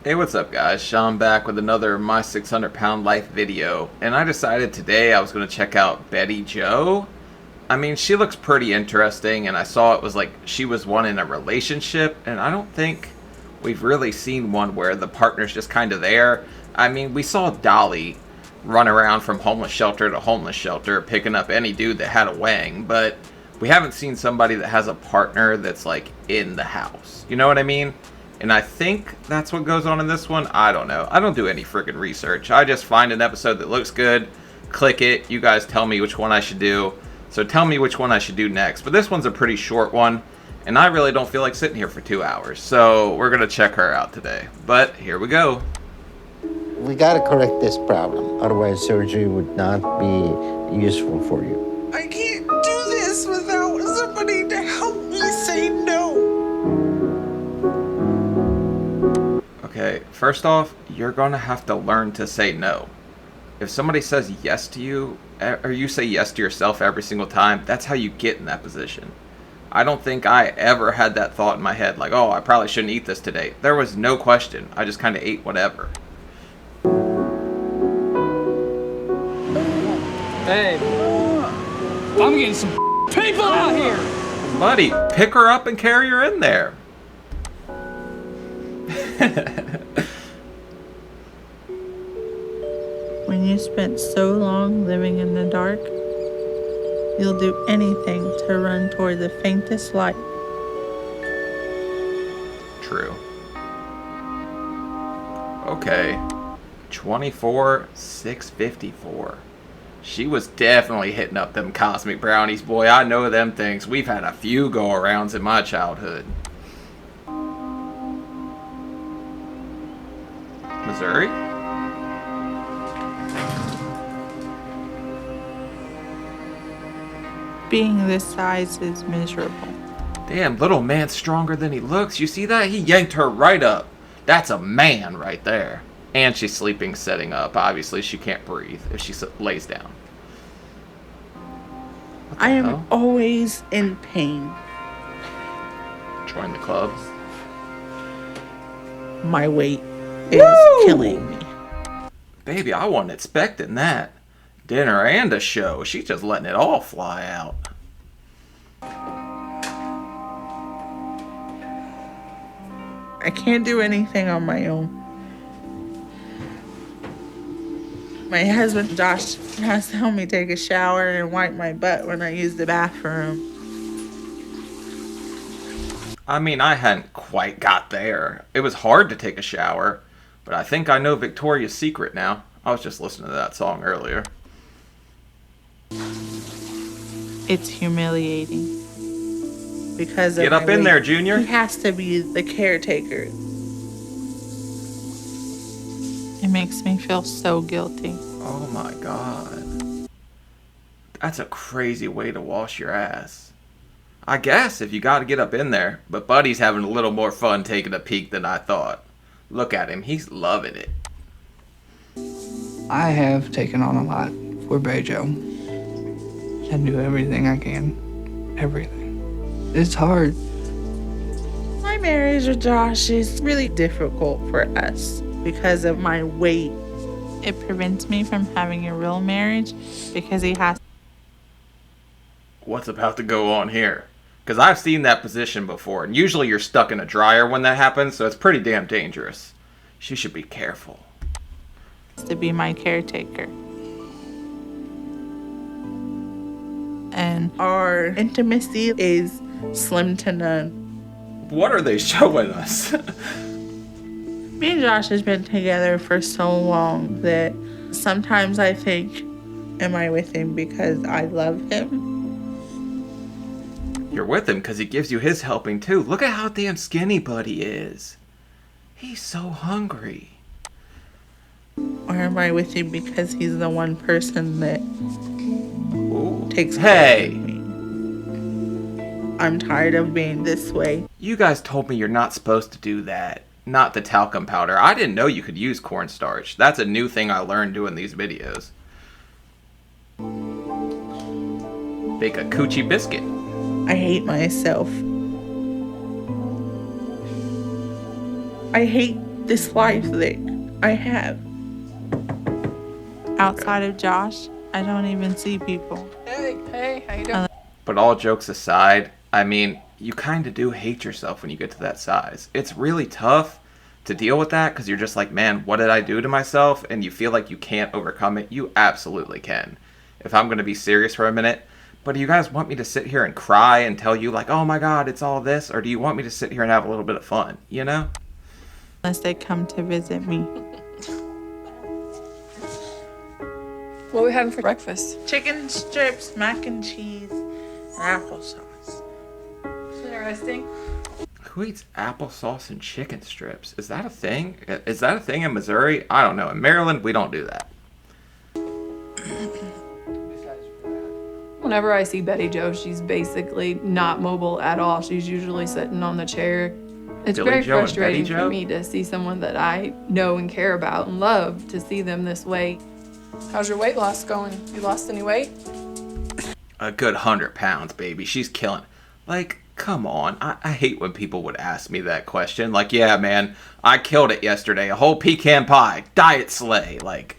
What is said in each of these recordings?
Hey, what's up, guys? Sean back with another My 600 Pound Life video. And I decided today I was going to check out Bettie Jo. I mean, she looks pretty interesting, and I saw it was like she was one in a relationship, and I don't think we've really seen one where the partner's just kind of there. I mean, we saw Dolly run around from homeless shelter to homeless shelter, picking up any dude that had a wang, but we haven't seen somebody that has a partner that's like in the house. You know what I mean? And I think that's what goes on in this one. I don't know. I don't do any freaking research. I just find an episode that looks good, click it. You guys tell me which one I should do. So tell me which one I should do next. But this one's a pretty short one, and I really don't feel like sitting here for 2 hours. So we're going to check her out today. But here we go. We gotta correct this problem, otherwise surgery would not be useful for you. I can't do this without somebody to help me say no. Okay, first off, you're going to have to learn to say no. If somebody says yes to you, or you say yes to yourself every single time, that's how you get in that position. I don't think I ever had that thought in my head, like, oh, I probably shouldn't eat this today. There was no question. I just kind of ate whatever. Hey, I'm getting some people out here. Buddy, pick her up and carry her in there. When you spent so long living in the dark, you'll do anything to run toward the faintest light. True. Okay. 24,654. She was definitely hitting up them cosmic brownies, boy. I know them things. We've had a few go-arounds in my childhood. Missouri? Being this size is miserable. Damn, little man's stronger than he looks. You see that? He yanked her right up. That's a man right there. And she's sleeping sitting up. Obviously, she can't breathe if she lays down. I am hell? always in pain. Join the club. My weight is killing me. Baby, I wasn't expecting that. Dinner and a show. She's just letting it all fly out. I can't do anything on my own. My husband, Josh, has to help me take a shower and wipe my butt when I use the bathroom. I mean, I hadn't quite got there. It was hard to take a shower, but I think I know Victoria's Secret now. I was just listening to that song earlier. It's humiliating. Because of Get up my in weight. there, Junior. He has to be the caretaker. It makes me feel so guilty. Oh my god. That's a crazy way to wash your ass. I guess if you gotta get up in there, but Buddy's having a little more fun taking a peek than I thought. Look at him, he's loving it. I have taken on a lot for Bettie Jo. I do everything I can. Everything. It's hard. My marriage with Josh is really difficult for us because of my weight. It prevents me from having a real marriage because he has. What's about to go on here? Because I've seen that position before, and usually you're stuck in a dryer when that happens, so it's pretty damn dangerous. She should be careful. To be my caretaker. And our intimacy is slim to none. What are they showing us? Me and Josh has been together for so long that sometimes I think, am I with him because I love him? You're with him because he gives you his helping too. Look at how damn skinny Buddy is. He's so hungry. Or am I with him because he's the one person that Ooh. takes care of Hey! me? I'm tired of being this way. You guys told me you're not supposed to do that. Not the talcum powder. I didn't know you could use cornstarch. That's a new thing I learned doing these videos. Bake a coochie biscuit. I hate myself. I hate this life that I have. Outside of Josh, I don't even see people. Hey, how you doing? But all jokes aside, I mean, you kind of do hate yourself when you get to that size. It's really tough to deal with that because you're just like, man, what did I do to myself? And you feel like you can't overcome it. You absolutely can. If I'm going to be serious for a minute, but do you guys want me to sit here and cry and tell you like, oh my God, it's all this? Or do you want me to sit here and have a little bit of fun, you know? Unless they come to visit me. What are we having for breakfast? Chicken strips, mac and cheese, and applesauce. Interesting. Who eats applesauce and chicken strips? Is that a thing? Is that a thing in Missouri? I don't know. In Maryland, we don't do that. Whenever I see Bettie Jo, she's basically not mobile at all. She's usually sitting on the chair. It's Billy very Joe and frustrating Bettie for Jo? me to see someone that I know and care about and love, to see them this way. How's your weight loss going? You lost any weight? A good 100 pounds, baby. She's killing. Like, come on. I hate when people would ask me that question. Like, yeah, man, I killed it yesterday. A whole pecan pie. Diet slay. Like,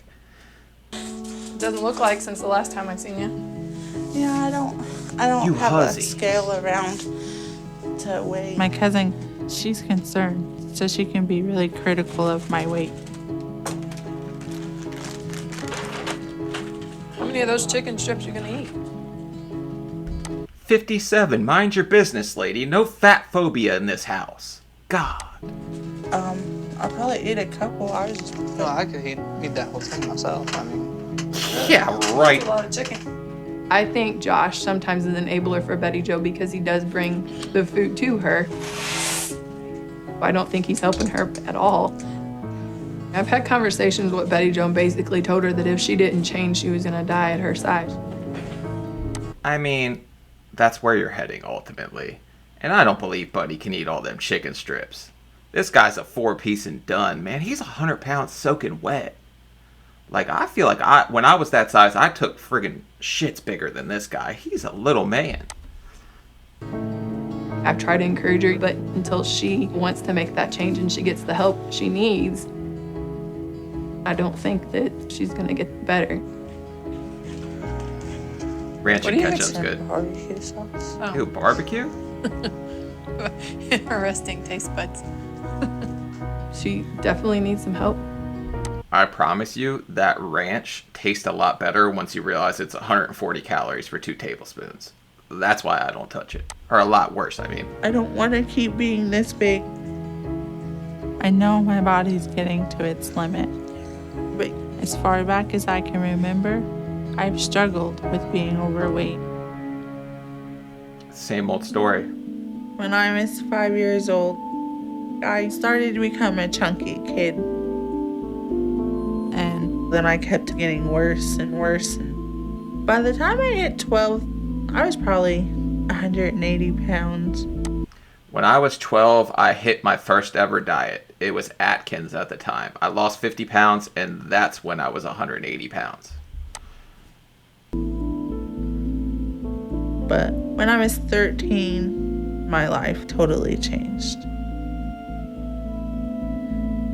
Doesn't look like since the last time I seen you. Yeah, I don't You have hussy. a scale around to weigh. My cousin, she's concerned, so she can be really critical of my weight. How many of those chicken strips you gonna eat? 57. Mind your business, lady. No fat phobia in this house. God. I'll probably eat a couple. No, I could eat that whole thing myself. I mean, Yeah, right. That's a lot of chicken. I think Josh sometimes is an enabler for Bettie Jo because he does bring the food to her. I don't think he's helping her at all. I've had conversations with Bettie Jo and basically told her that if she didn't change, she was gonna die at her size. I mean, that's where you're heading ultimately. And I don't believe Buddy can eat all them chicken strips. This guy's a 4-piece and done, man. He's 100 pounds soaking wet. Like, I feel like when I was that size, I took friggin' shits bigger than this guy. He's a little man. I've tried to encourage her, but until she wants to make that change and she gets the help she needs, I don't think that she's gonna get better. Ranch What and do you ketchup's good. Barbecue sauce. Ew, barbecue? Interesting taste buds. She definitely needs some help. I promise you, that ranch tastes a lot better once you realize it's 140 calories for 2 tablespoons. That's why I don't touch it. Or a lot worse, I mean. I don't want to keep being this big. I know my body's getting to its limit. But as far back as I can remember, I've struggled with being overweight. Same old story. When I was 5 years old, I started to become a chunky kid. And then I kept getting worse and worse. And by the time I hit 12, I was probably 180 pounds. When I was 12, I hit my first ever diet. It was Atkins at the time. I lost 50 pounds, and that's when I was 180 pounds. But when I was 13, my life totally changed.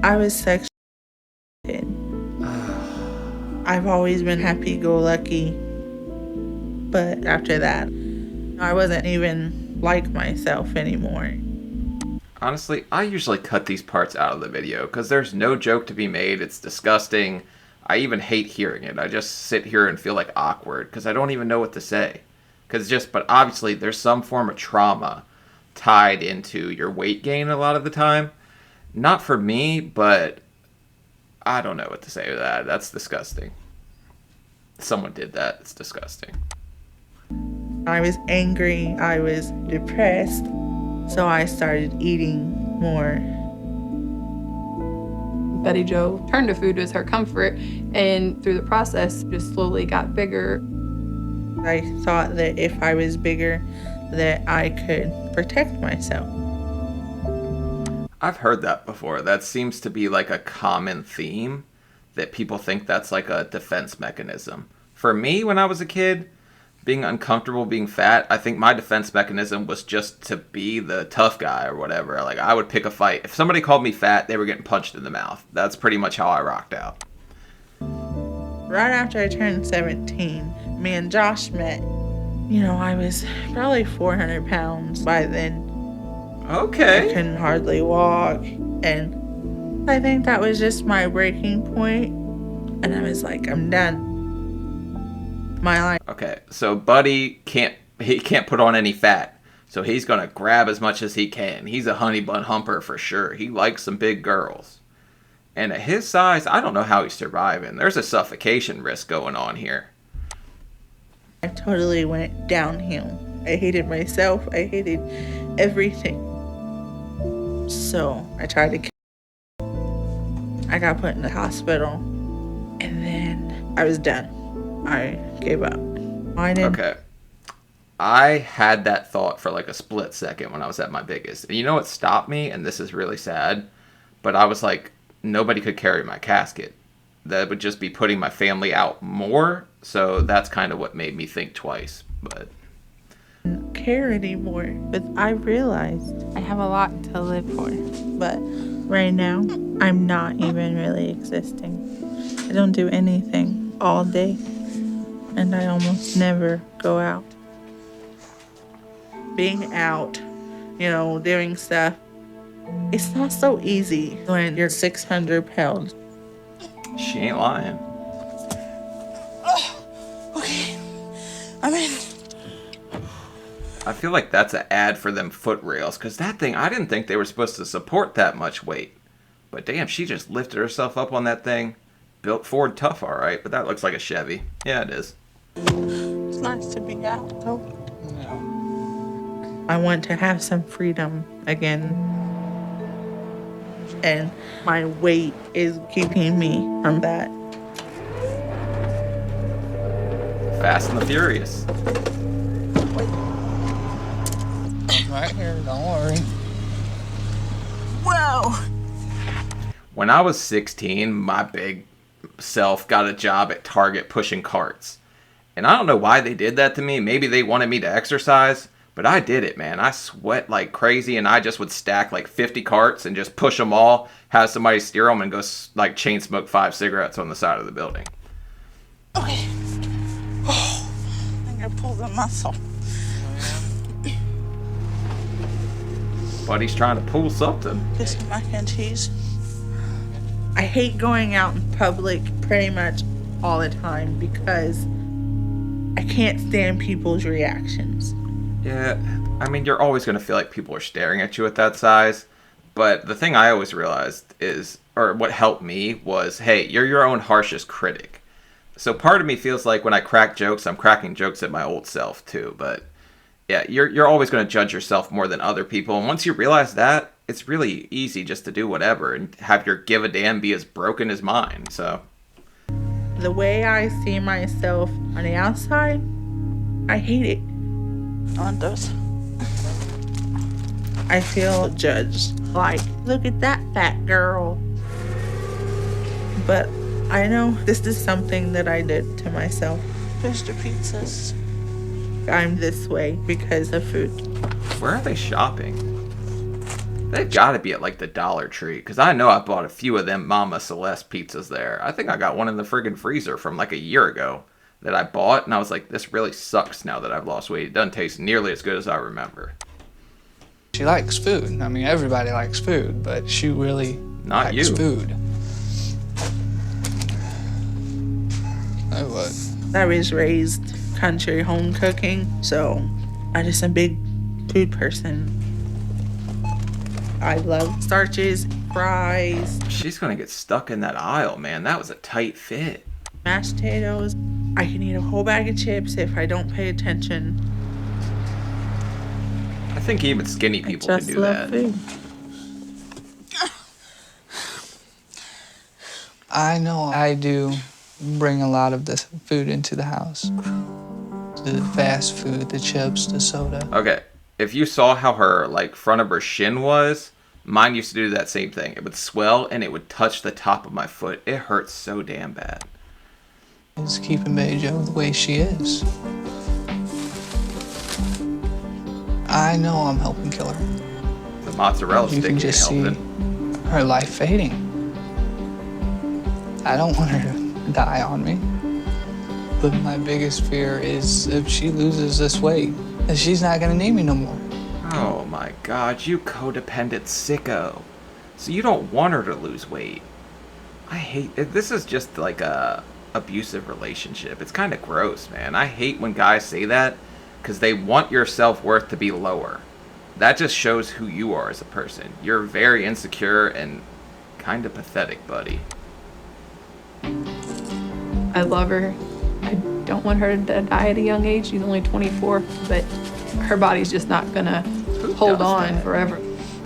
I was sexually addicted. I've always been happy-go-lucky, but after that, I wasn't even like myself anymore. Honestly, I usually cut these parts out of the video because there's no joke to be made. It's disgusting. I even hate hearing it. I just sit here and feel like awkward because I don't even know what to say. But obviously there's some form of trauma tied into your weight gain a lot of the time. Not for me, but I don't know what to say to that. That's disgusting. Someone did that. It's disgusting. I was angry, I was depressed, so I started eating more. Bettie Jo turned to food as her comfort, and through the process, just slowly got bigger. I thought that if I was bigger, that I could protect myself. I've heard that before. That seems to be like a common theme, that people think that's like a defense mechanism. For me, when I was a kid, being uncomfortable being fat, I think my defense mechanism was just to be the tough guy or whatever. Like, I would pick a fight. If somebody called me fat, they were getting punched in the mouth. That's pretty much how I rocked out. Right after I turned 17, me and Josh met. You know, I was probably 400 pounds by then. Okay. I couldn't hardly walk. And I think that was just my breaking point. And I was like, I'm done. My life. Okay, so Buddy can't put on any fat. So he's going to grab as much as he can. He's a honey bun humper for sure. He likes some big girls. And at his size, I don't know how he's surviving. There's a suffocation risk going on here. I totally went downhill. I hated myself. I hated everything. So I tried to I got put in the hospital. And then I was done. I gave up. Okay. I had that thought for like a split second when I was at my biggest. And you know what stopped me? And this is really sad. But I was like, nobody could carry my casket. That would just be putting my family out more. So that's kind of what made me think twice. But I don't care anymore. But I realized I have a lot to live for. But right now, I'm not even really existing. I don't do anything all day. And I almost never go out. Being out, you know, doing stuff, it's not so easy when you're 600 pounds. she ain't lying. Okay, I'm in. I feel like that's an ad for them foot rails, because that thing, I didn't think they were supposed to support that much weight. But damn, she just lifted herself up on that thing. Built Ford tough, all right, but that looks like a Chevy. Yeah, it is. It's nice to be out, though. I want to have some freedom again. And my weight is keeping me from that. Fast and the Furious. I'm right here, don't worry. Whoa. When I was 16, my big self got a job at Target pushing carts. And I don't know why they did that to me. Maybe they wanted me to exercise, but I did it, man. I sweat like crazy, and I just would stack like 50 carts and just push them all, have somebody steer them, and go like chain smoke 5 cigarettes on the side of the building. Okay. Oh, I think I pulled a muscle. Buddy's trying to pull something. This is mac and cheese. I hate going out in public pretty much all the time because I can't stand people's reactions. Yeah, I mean, you're always going to feel like people are staring at you at that size. But the thing I always realized is, or what helped me was, hey, you're your own harshest critic. So part of me feels like when I crack jokes, I'm cracking jokes at my old self too. But yeah, you're always going to judge yourself more than other people. And once you realize that, it's really easy just to do whatever and have your give a damn be as broken as mine. So The way I see myself on the outside, I hate it. On those. I feel judged. Like, look at that fat girl. But I know this is something that I did to myself. There's the pizzas. I'm this way because of food. where are they shopping? They've got to be at like the Dollar Tree, because I know I bought a few of them Mama Celeste pizzas there. I think I got one in the friggin' freezer from like a year ago that I bought, and I was like, this really sucks now that I've lost weight. It doesn't taste nearly as good as I remember. She likes food. I mean, everybody likes food, but she really Not likes you. food. I would. I was raised country home cooking, so I just a big food person. I love starches, fries, She's gonna get stuck in that aisle, man. That was a tight fit. mashed potatoes. I can eat a whole bag of chips if I don't pay attention. I think even skinny I people can just do love that. food. I know I do bring a lot of this food into the house. The fast food, the chips, the soda. Okay, if you saw how her like front of her shin was, mine used to do that same thing. It would swell and it would touch the top of my foot. It hurts so damn bad. It's keeping Bettie Jo the way she is. I know I'm helping kill her. The mozzarella You stick can ain't just see helping. her life fading. I don't want her to die on me. But my biggest fear is if she loses this weight, that she's not gonna need me no more. Oh my god, you codependent sicko. So you don't want her to lose weight. I hate it. This is just like a abusive relationship. It's kind of gross, man. I hate when guys say that because they want your self-worth to be lower. That just shows who you are as a person. You're very insecure and kind of pathetic, buddy. I love her. I don't want her to die at a young age. She's only 24, but her body's just not gonna hold does on that? forever.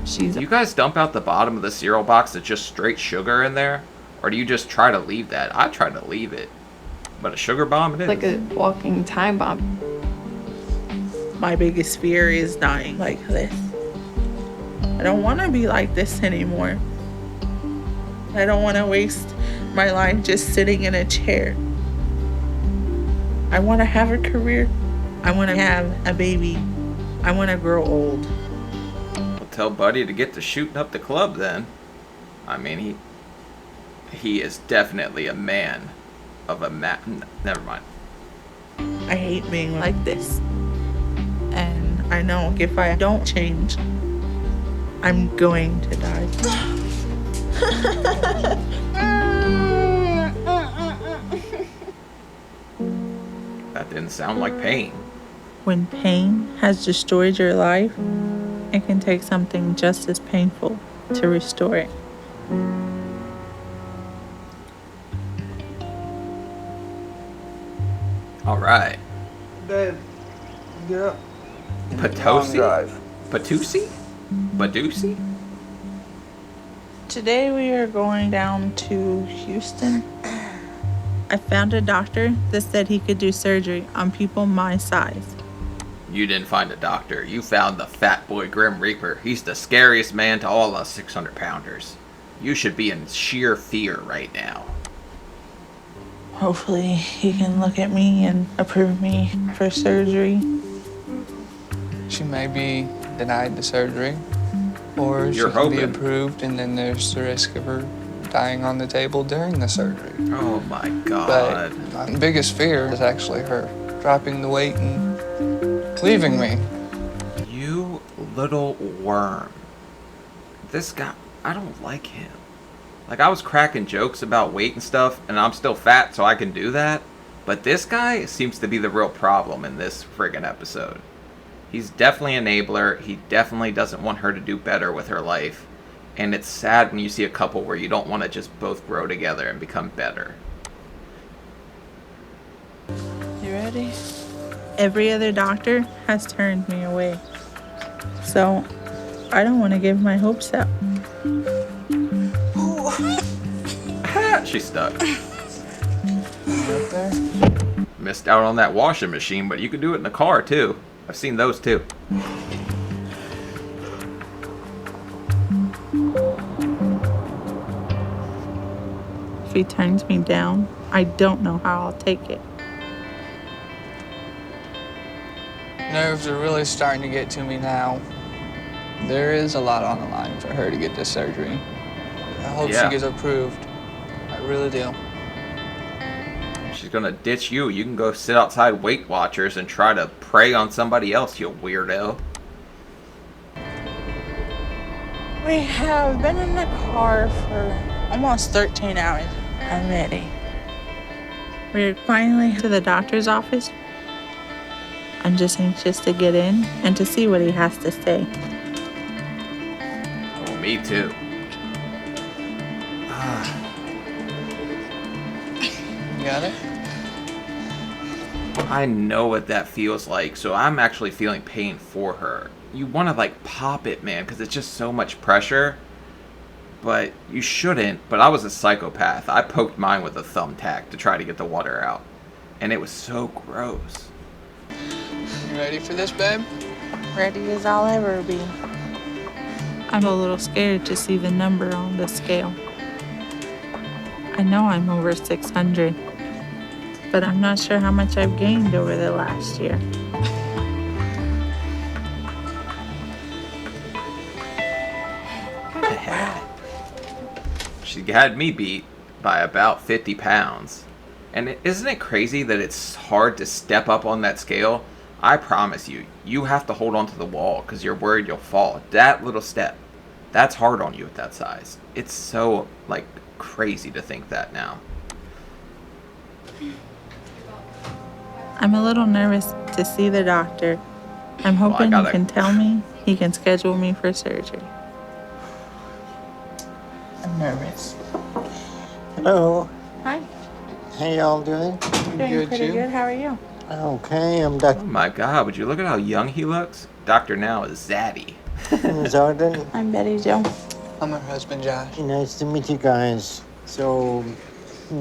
She's You guys dump out the bottom of the cereal box that's just straight sugar in there? Or do you just try to leave that? I try to leave it. But a sugar bomb it is. like a walking time bomb. My biggest fear is dying like this. I don't want to be like this anymore. I don't want to waste my life just sitting in a chair. I want to have a career. I want to have a baby. I want to grow old. Well, tell Buddy to get to shooting up the club then. I mean, he is definitely a man of a man. Never mind. I hate being like this. And I know if I don't change, I'm going to die. That didn't sound like pain. When pain has destroyed your life, it can take something just as painful to restore it. All right. Babe, get up. Potosi? drive. Patusi? Badusi? Today we are going down to Houston. I found a doctor that said he could do surgery on people my size. You didn't find a doctor. You found the fat boy Grim Reaper. He's the scariest man to all us 600-pounders. You should be in sheer fear right now. Hopefully he can look at me and approve me for surgery. She may be denied the surgery, or she You're can be hoping. approved, and then there's the risk of her dying on the table during the surgery. Oh my But god. my biggest fear is actually her dropping the weight and leaving me. You little worm. This guy, I don't like him. Like, I was cracking jokes about weight and stuff, and I'm still fat, so I can do that. But this guy seems to be the real problem in this friggin' episode. He's definitely an enabler. He definitely doesn't want her to do better with her life. And it's sad when you see a couple where you don't want to just both grow together and become better. You ready? Every other doctor has turned me away. So I don't want to give my hopes up. She's stuck. Up there? Missed out on that washing machine, but you can do it in the car too. I've seen those too. If he turns me down, I don't know how I'll take it. Nerves are really starting to get to me now. There is a lot on the line for her to get this surgery. I hope Yeah. she gets approved. I really do. She's gonna ditch you. You can go sit outside Weight Watchers and try to prey on somebody else, you weirdo. We have been in the car for almost 13 hours. I'm ready. We're finally to the doctor's office. I'm just anxious to get in and to see what he has to say. Oh, me too. You got it? I know what that feels like, so I'm actually feeling pain for her. You want to like pop it, man, because it's just so much pressure. But you shouldn't. But I was a psychopath. I poked mine with a thumbtack to try to get the water out. And it was so gross. You ready for this, babe? Ready as I'll ever be. I'm a little scared to see the number on the scale. I know I'm over 600, but I'm not sure how much I've gained over the last year. She had me beat by about 50 pounds. And isn't it crazy that it's hard to step up on that scale? I promise you, you have to hold onto the wall because you're worried you'll fall. That little step, that's hard on you at that size. It's so, like, crazy to think that now. I'm a little nervous to see the doctor. I'm hoping he can tell me he can schedule me for surgery. I'm nervous. Hello. Hi. How y'all doing? Doing pretty good. How are you? Okay, I'm Oh Dr. my god, would you look at how young he looks? Doctor now is Zaddy. Zarden. I'm Bettie Jo. I'm her husband, Josh. Nice to meet you guys. So,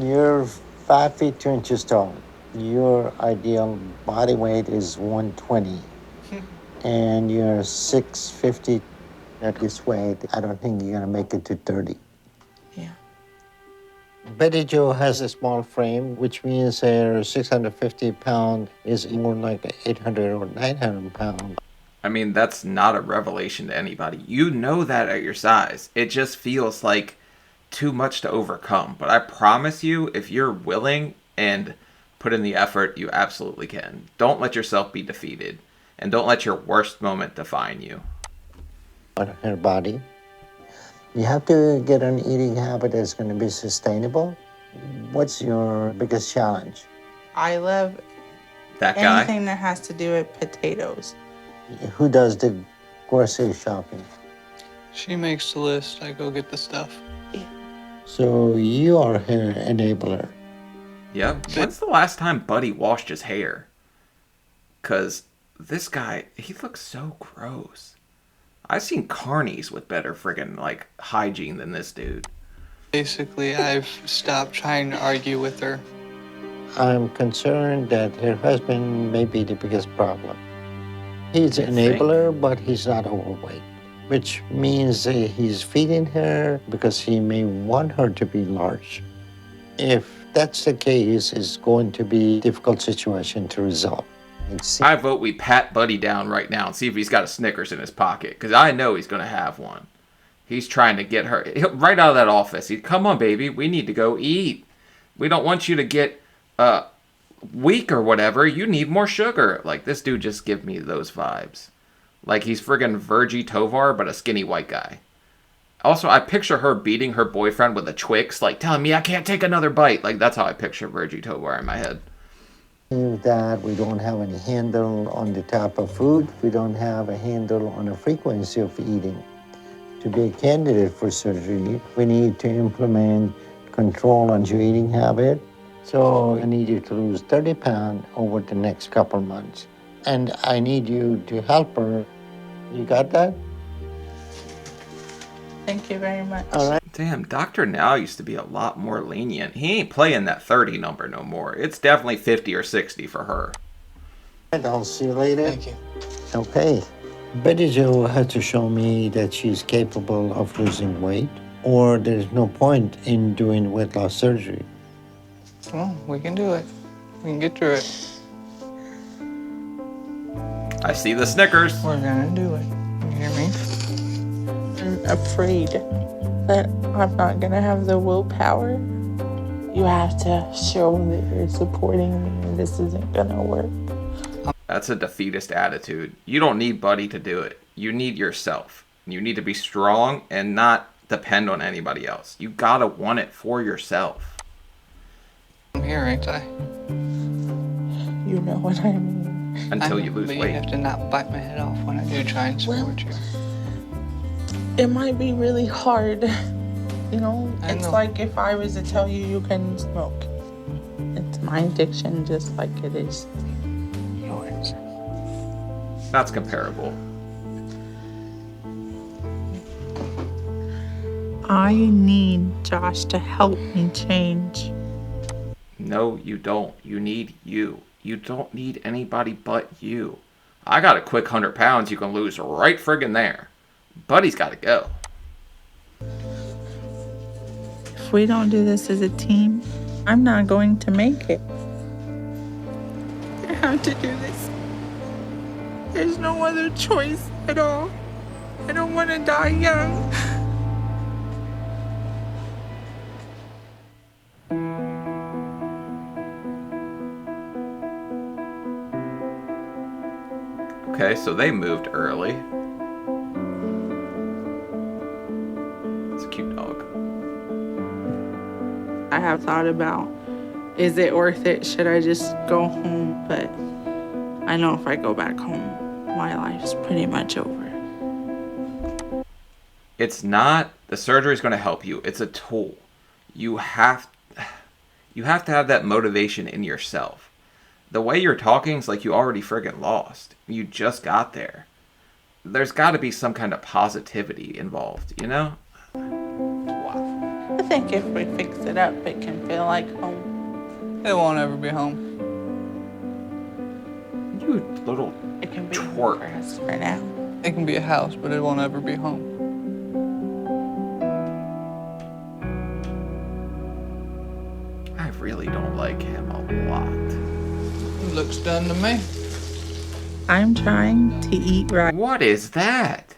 you're 5 feet 2 inches tall. Your ideal body weight is 120. And you're 650 at this weight. I don't think you're gonna make it to 30. Yeah. Betty Jo has a small frame, which means her 650 pound is more like 800 or 900 pound. I mean, that's not a revelation to anybody. You know that at your size. It just feels like too much to overcome. But I promise you, if you're willing and put in the effort, you absolutely can. Don't let yourself be defeated. And don't let your worst moment define you. On her body. You have to get an eating habit that's going to be sustainable. What's your biggest challenge? I love That guy? anything that has to do with potatoes. Who does the grocery shopping? She makes the list. I go get the stuff. So you are her enabler. Yeah. When's the last time Buddy washed his hair? Because this guy, he looks so gross. I've seen carnies with better friggin' like hygiene than this dude. Basically, I've stopped trying to argue with her. I'm concerned that her husband may be the biggest problem. He's an enabler, but he's not overweight, which means he's feeding her because he may want her to be large. If that's the case, it's going to be a difficult situation to resolve. I vote we pat Buddy down right now and see if he's got a Snickers in his pocket, because I know he's going to have one. He's trying to get her right out of that office. Come on, baby, we need to go eat. We don't want you to get weak or whatever. You need more sugar. Like, this dude just give me those vibes. Like he's friggin' Virgie Tovar, but a skinny white guy. Also, I picture her beating her boyfriend with a Twix, like telling me I can't take another bite. Like, that's how I picture Virgie Tovar in my head. That we don't have any handle on the type of food. We don't have a handle on the frequency of eating. To be a candidate for surgery, we need to implement control on your eating habit. So I need you to lose 30 pounds over the next couple months. And I need you to help her. You got that? Thank you very much. All right. Damn, Dr. Now used to be a lot more lenient. He ain't playing that 30 number no more. It's definitely 50 or 60 for her. I'll see you later. Thank you. Okay. Betty Jo had to show me that she's capable of losing weight, or there's no point in doing weight loss surgery. Well, we can do it. We can get through it. I see the Snickers. We're gonna do it. You hear me? I'm afraid that I'm not gonna have the willpower. You have to show that you're supporting me and this isn't gonna work. That's a defeatist attitude. You don't need Buddy to do it. You need yourself. You need to be strong and not depend on anybody else. You gotta want it for yourself. I'm here, ain't I? You know what I mean? Until I know, you lose but weight. You have to not bite my head off when I do try and support you. It might be really hard. You know, I it's know. like if I was to tell you you can smoke. It's my addiction just like it is yours. That's comparable. I need Josh to help me change. No, you don't. You need you. You don't need anybody but you. I got a quick 100 pounds you can lose right friggin' there. Buddy's gotta go. If we don't do this as a team, I'm not going to make it. I have to do this. There's no other choice at all. I don't want to die young. Okay, so they moved early. It's a cute dog. I have thought about, is it worth it? Should I just go home? But I know if I go back home, my life's pretty much over. It's not, the surgery is going to help you. It's a tool. You have to have that motivation in yourself. The way you're talking is like you already friggin' lost. You just got there. There's got to be some kind of positivity involved, you know? I think if we fix it up, it can feel like home. It won't ever be home. You little It can be twerp. home for us for now. It can be a house, but it won't ever be home. I really don't like him a lot. It looks done to me. I'm trying to eat right. What is that?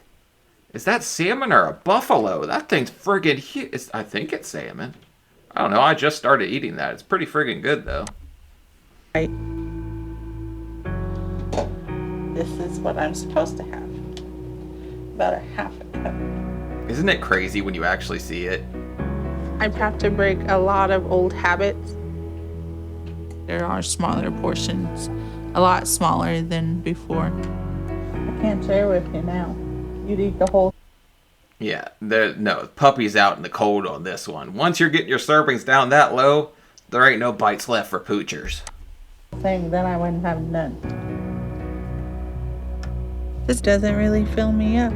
Is that salmon or a buffalo? That thing's friggin' huge. I think it's salmon. I don't know. I just started eating that. It's pretty friggin' good, though. This is what I'm supposed to have. About a half a cup. Isn't it crazy when you actually see it? I've had to break a lot of old habits. There are smaller portions, a lot smaller than before. I can't share with you now. You'd eat the whole Yeah, no, puppy's out in the cold on this one. Once you're getting your servings down that low, there ain't no bites left for poochers. thing, then I wouldn't have none. This doesn't really fill me up.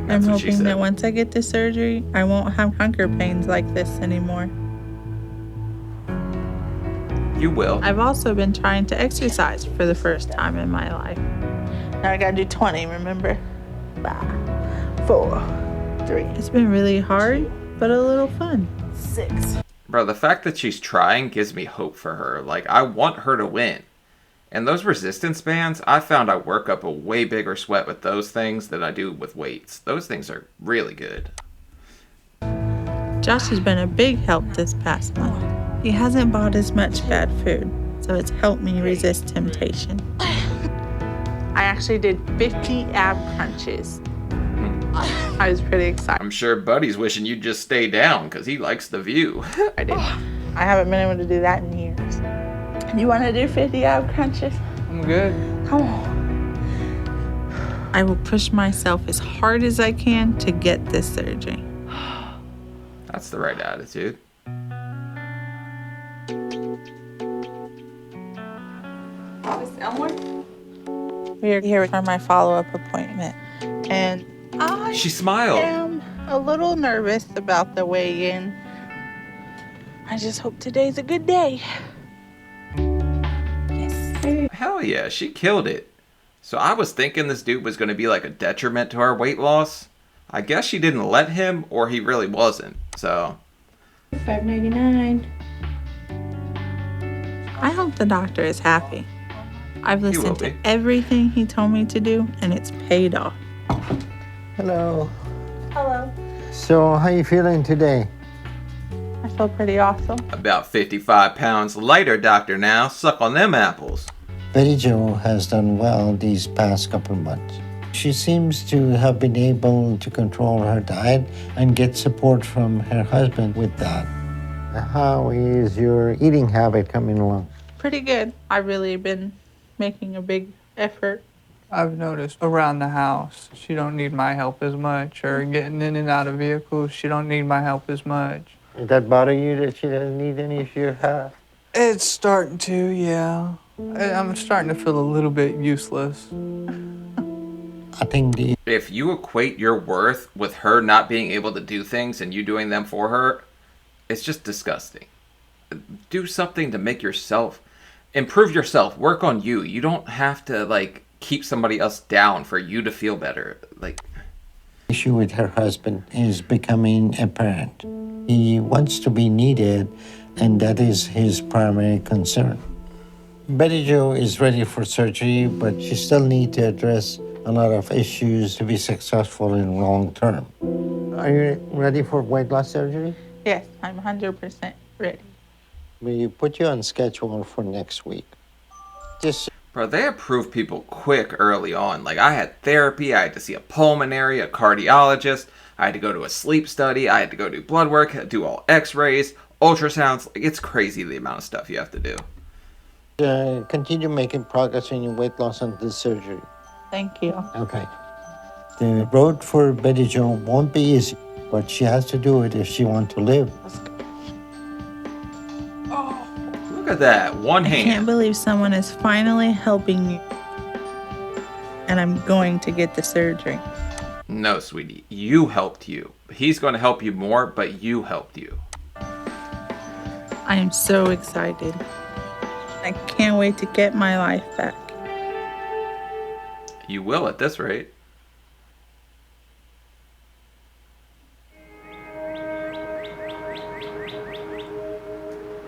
That's I'm what she hoping said. that once I get the surgery, I won't have hunger pains like this anymore. You will. I've also been trying to exercise for the first time in my life. Now I gotta do 20, remember? 5, 4, 3. It's been really hard, but a little fun. 6. Bro, the fact that she's trying gives me hope for her. Like, I want her to win. And those resistance bands, I found I work up a way bigger sweat with those things than I do with weights. Those things are really good. Josh has been a big help this past month. He hasn't bought as much bad food, so it's helped me resist temptation. I actually did 50 ab crunches. I was pretty excited. I'm sure Buddy's wishing you'd just stay down because he likes the view. I did. I haven't been able to do that in years. You want to do 50 ab crunches? I'm good. Come on. I will push myself as hard as I can to get this surgery. That's the right attitude. Miss Elmore? We are here for my follow-up appointment, and I She smiled. am a little nervous about the weigh-in. I just hope today's a good day. Yes. Hell yeah, she killed it. So I was thinking this dude was going to be like a detriment to her weight loss. I guess she didn't let him, or he really wasn't. So $5.99. I hope the doctor is happy. I've will listened to be. everything he told me to do, and it's paid off. Hello. Hello. So, how you feeling today? I feel pretty awesome. about 55 pounds lighter, doctor now. Suck on them apples. Bettie Jo has done well these past couple months. She seems to have been able to control her diet and get support from her husband with that. How is your eating habit coming along? Pretty good. I've really been making a big effort. I've noticed around the house, she don't need my help as much, or getting in and out of vehicles, she don't need my help as much. Does that bother you that she doesn't need any of your help? It's starting to, yeah. I'm starting to feel a little bit useless. I think the If you equate your worth with her not being able to do things and you doing them for her, it's just disgusting. Do something to make yourself, improve yourself, work on you. You don't have to, like, keep somebody else down for you to feel better. Like, issue with her husband is becoming apparent. He wants to be needed, and that is his primary concern. Bettie Jo is ready for surgery, but she still needs to address a lot of issues to be successful in long term. Are you ready for weight loss surgery? Yes, I'm 100% ready. We put you on schedule for next week. Just Bro, they approve people quick early on. Like, I had therapy, I had to see a pulmonary, a cardiologist, I had to go to a sleep study, I had to go do blood work, do all x-rays, ultrasounds. Like, it's crazy the amount of stuff you have to do. Continue making progress in your weight loss until surgery. Thank you. Okay. The road for Betty Jo won't be easy, but she has to do it if she wants to live. Look at that, one I hand. can't believe someone is finally helping me. And I'm going to get the surgery. No, sweetie, you helped you. He's going to help you more, but you helped you. I am so excited. I can't wait to get my life back. You will at this rate.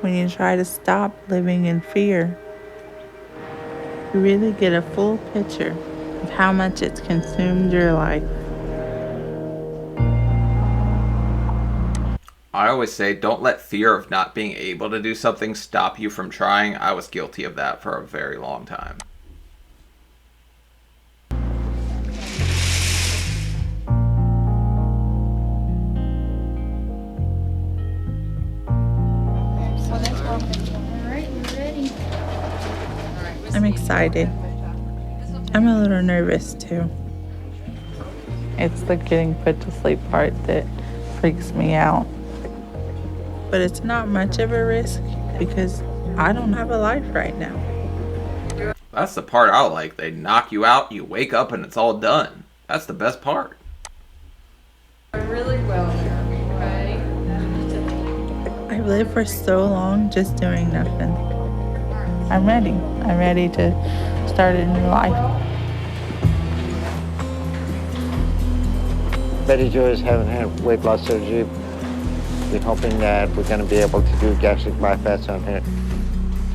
When you try to stop living in fear, you really get a full picture of how much it's consumed your life. I always say, don't let fear of not being able to do something stop you from trying. I was guilty of that for a very long time. Alright, you ready? I'm excited. I'm a little nervous too. It's the getting put to sleep part that freaks me out. But it's not much of a risk because I don't have a life right now. That's the part I like. They knock you out, you wake up, and it's all done. That's the best part. Really well there, okay? I've lived for so long just doing nothing. I'm ready. I'm ready to start a new life. Betty Jo is having her weight loss surgery. We're hoping that we're going to be able to do gastric bypass on her.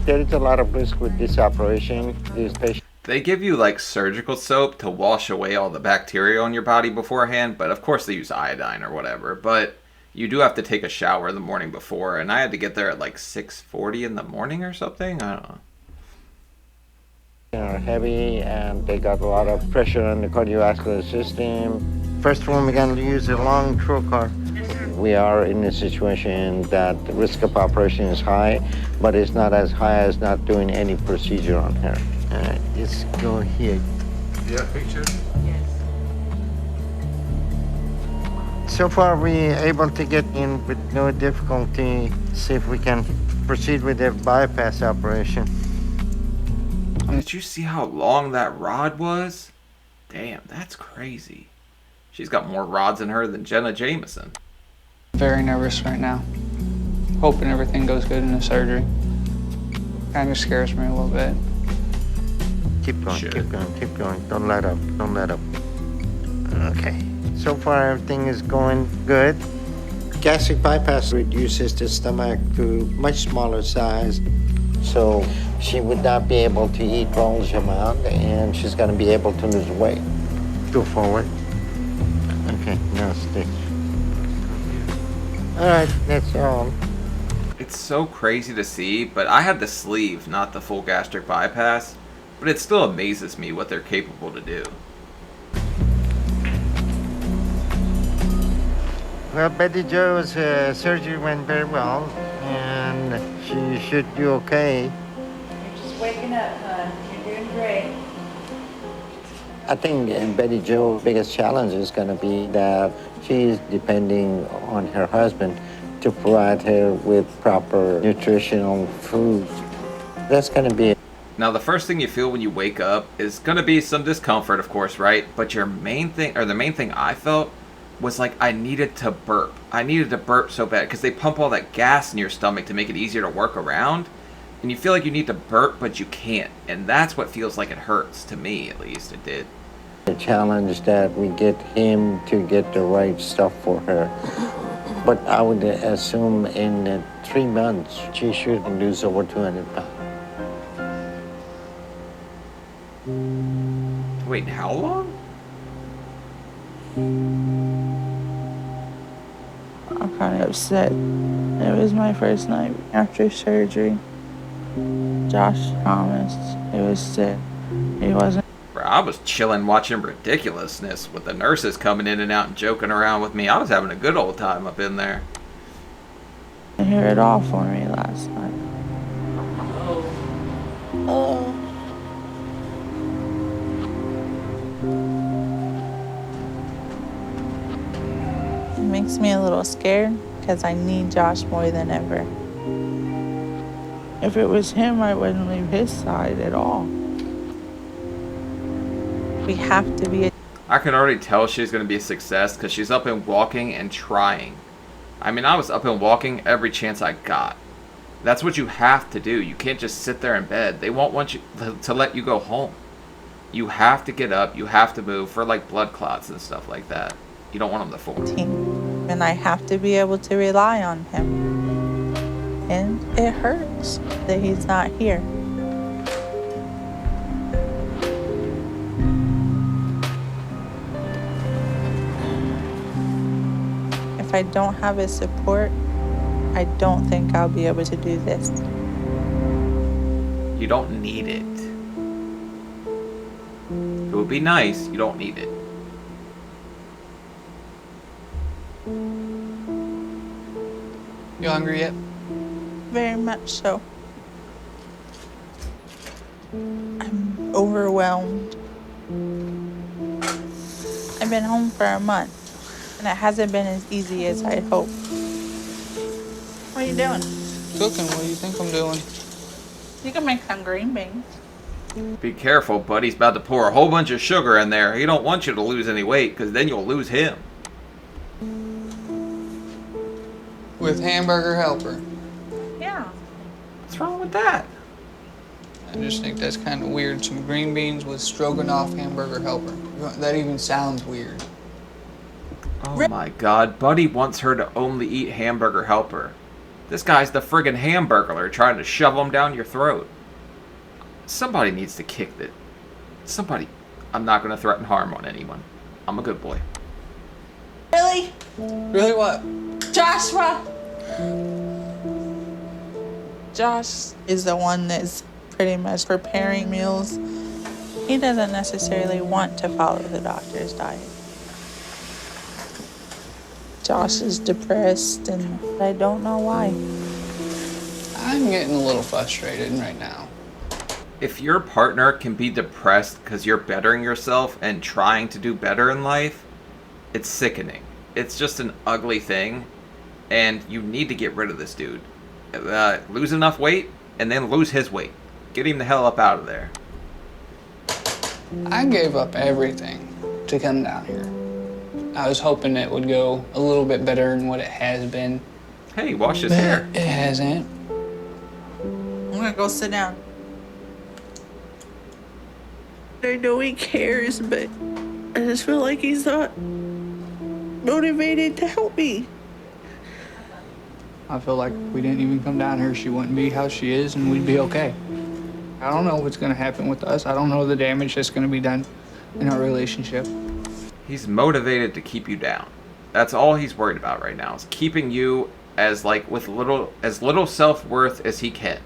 There is a lot of risk with this operation. These patients. They give you like surgical soap to wash away all the bacteria on your body beforehand, but of course they use iodine or whatever. But you do have to take a shower the morning before, and I had to get there at like 6:40 in the morning or something. I don't know. Are heavy and they got a lot of pressure on the cardiovascular system. First one, we're going to use a long trocar. We are in a situation that the risk of operation is high, but it's not as high as not doing any procedure on her. All right, let's go here. Yeah, picture. So far, we're able to get in with no difficulty. See if we can proceed with the bypass operation. Did you see how long that rod was? Damn, that's crazy. She's got more rods in her than Jenna Jameson. Very nervous right now. Hoping everything goes good in the surgery. Kind of scares me a little bit. Keep going, Shit. keep going, keep going. Don't let up, don't let up. Okay. So far, everything is going good. Gastric bypass reduces the stomach to much smaller size, so she would not be able to eat large amount, and she's going to be able to lose weight. Go forward. Okay, now stitch. All right, that's all. It's so crazy to see, but I had the sleeve, not the full gastric bypass. But it still amazes me what they're capable to do. Well, Betty Jo's surgery went very well, and she should do okay. You're just waking up, hon. You're doing great. I think Betty Jo's biggest challenge is going to be that she's depending on her husband to provide her with proper nutritional food. That's going to be it. Now, the first thing you feel when you wake up is going to be some discomfort, of course, right? But your main thing, or the main thing I felt, was like I needed to burp. I needed to burp so bad because they pump all that gas in your stomach to make it easier to work around. And you feel like you need to burp, but you can't. And that's what feels like it hurts, to me at least. It did. The challenge that we get him to get the right stuff for her. But I would assume in 3 months, she should lose over 200 pounds. Wait, how long? I'm kind of upset. It was my first night after surgery. Josh promised he was sick. He wasn't. Bro, I was chilling watching ridiculousness with the nurses coming in and out and joking around with me. I was having a good old time up in there. To hear it all for me last night. Oh. It makes me a little scared because I need Josh more than ever. If it was him, I wouldn't leave his side at all. We have to be. I can already tell she's going to be a success because she's up and walking and trying. I mean, I was up and walking every chance I got. That's what you have to do. You can't just sit there in bed. They won't want you to let you go home. You have to get up. You have to move for like blood clots and stuff like that. You don't want them to fall. And I have to be able to rely on him. And it hurts that he's not here. If I don't have his support, I don't think I'll be able to do this. You don't need it. It would be nice. You don't need it. You hungry yet? Very much so. I'm overwhelmed. I've been home for a month, and it hasn't been as easy as I'd hoped. What are you doing? Cooking. What do you think I'm doing? You can make some green beans. Be careful, buddy's about to pour a whole bunch of sugar in there. He don't want you to lose any weight because then you'll lose him. With hamburger helper. Yeah. What's wrong with that? I just think that's kind of weird. Some green beans with stroganoff hamburger helper. That even sounds weird. Oh my god, Buddy wants her to only eat hamburger helper. This guy's the friggin' hamburglar trying to shove them down your throat. Somebody needs to kick it. Somebody. I'm not going to threaten harm on anyone. I'm a good boy. Really? Really what? Joshua! Josh is the one that's pretty much preparing meals. He doesn't necessarily want to follow the doctor's diet. Josh is depressed, and I don't know why. I'm getting a little frustrated right now. If your partner can be depressed because you're bettering yourself and trying to do better in life, it's sickening. It's just an ugly thing, and you need to get rid of this dude. Lose enough weight, and then lose his weight. Get him the hell up out of there. I gave up everything to come down here. I was hoping it would go a little bit better than what it has been. Hey, wash his But hair. it hasn't. I'm gonna go sit down. I know he cares, but I just feel like he's not motivated to help me. I feel like if we didn't even come down here, she wouldn't be how she is, and we'd be okay. I don't know what's going to happen with us. I don't know the damage that's going to be done in our relationship. He's motivated to keep you down. That's all he's worried about right now, is keeping you as with little self-worth as he can.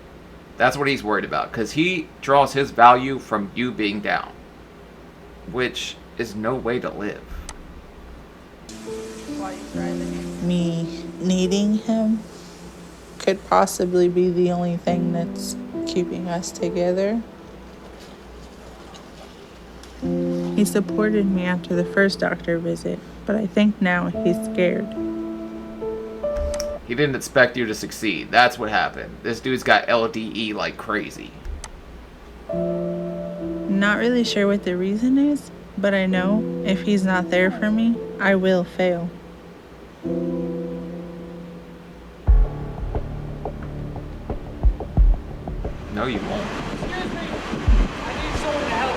That's what he's worried about, because he draws his value from you being down, which is no way to live. Me needing him could possibly be the only thing that's keeping us together. He supported me after the first doctor visit, but I think now he's scared. He didn't expect you to succeed. That's what happened. This dude's got LDE like crazy. Not really sure what the reason is, but I know if he's not there for me, I will fail. No, you won't. Excuse me. I need someone to help.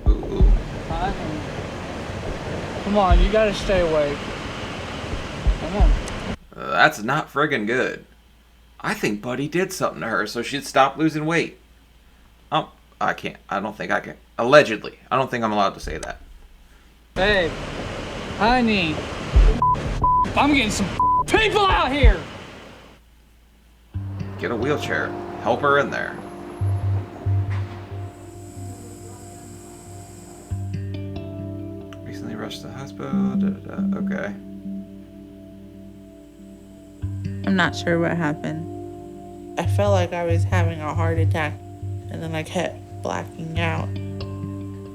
Ooh. Come on, you gotta stay awake. Come on. That's not friggin' good. I think Buddy did something to her so she'd stop losing weight. I can't. I don't think I can. Allegedly. I don't think I'm allowed to say that. Babe, honey, I'm getting some people out here. Get a wheelchair. Help her in there. Recently rushed to the hospital. Okay. I'm not sure what happened. I felt like I was having a heart attack, and then I kept blacking out.